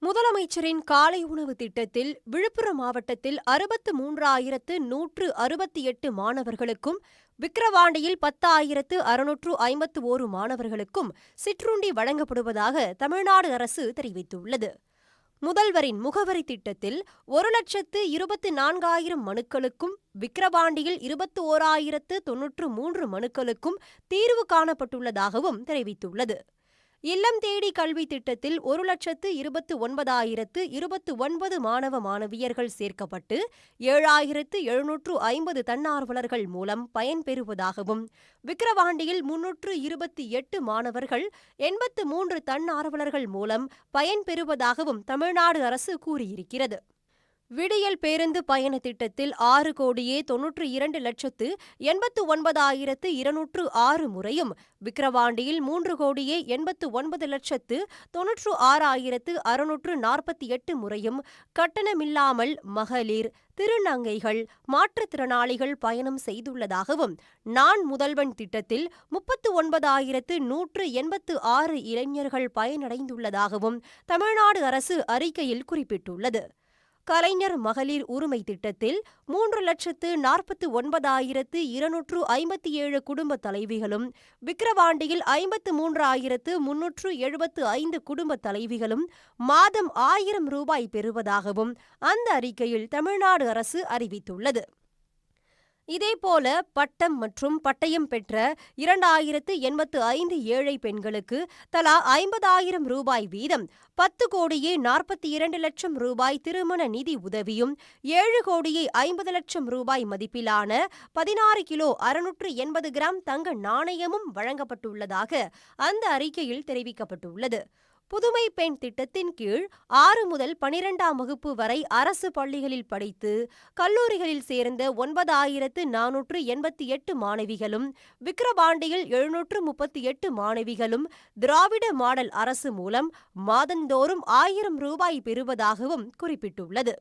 முதலமைச்சரின் காலை உணவு திட்டத்தில் விழுப்புரம் மாவட்டத்தில் 63,168 மாணவர்களுக்கும், விக்கிரவாண்டியில் 10,651 மாணவர்களுக்கும் சிற்றுண்டி வழங்கப்படுவதாக தமிழ்நாடு அரசு தெரிவித்துள்ளது. முதல்வரின் முகவரி திட்டத்தில் 1,24,000 மனுக்களுக்கும், விக்கிரவாண்டியில் 21,093 மனுக்களுக்கும் தீர்வு காணப்பட்டுள்ளதாகவும் தெரிவித்துள்ளது. இல்லம் தேடி கல்வி திட்டத்தில் 1,29,029 மாணவ மாணவியர்கள் சேர்க்கப்பட்டு 7,750 தன்னார்வலர்கள் மூலம் பயன்பெறுவதாகவும், விக்கிரவாண்டியில் 328 மாணவர்கள் 83 தன்னார்வலர்கள் மூலம் பயன்பெறுவதாகவும் தமிழ்நாடு அரசு கூறியிருக்கிறது. விடியல் பேருந்து பயண திட்டத்தில் 6,92,89,206 முறையும், விக்கிரவாண்டியில் 3,89,96,648 முறையும் கட்டணமில்லாமல் மகளிர், திருநங்கைகள், மாற்றுத்திறனாளிகள் பயணம் செய்துள்ளதாகவும், நான் முதல்வன் திட்டத்தில் 39,186 இளைஞர்கள் பயனடைந்துள்ளதாகவும் தமிழ்நாடு அரசு அறிக்கையில் குறிப்பிட்டுள்ளது. கலைஞர் மகளிர் உரிமை திட்டத்தில் 3,49,257 குடும்ப தலைவிகளும், விக்கிரவாண்டியில் 53,375 குடும்ப தலைவிகளும் மாதம் 1,000 ரூபாய் பெறுவதாகவும் அந்த அறிக்கையில் தமிழ்நாடு அரசு அறிவித்துள்ளது. இதேபோல பட்டம் மற்றும் பட்டயம் பெற்ற 2,085 ஏழை பெண்களுக்கு தலா 50,000 ரூபாய் வீதம் 10,42,00,000 ரூபாய் திருமண நிதி உதவியும், 7,50,00,000 ரூபாய் மதிப்பிலான 16 கிலோ 680 கிராம் தங்க நாணயமும் வழங்கப்பட்டுள்ளதாக அந்த அறிக்கையில் தெரிவிக்கப்பட்டுள்ளது. புதுமை பெண் திட்டத்தின் கீழ் 6 முதல் 12ஆம் வகுப்பு வரை அரசு பள்ளிகளில் படித்து கல்லூரிகளில் சேர்ந்த 9,488 மாணவிகளும், விக்கிரவாண்டியில் 738 மாணவிகளும் திராவிட மாடல் அரசு மூலம் மாதந்தோறும் 1,000 ரூபாய் பெறுவதாகவும் குறிப்பிட்டுள்ளது.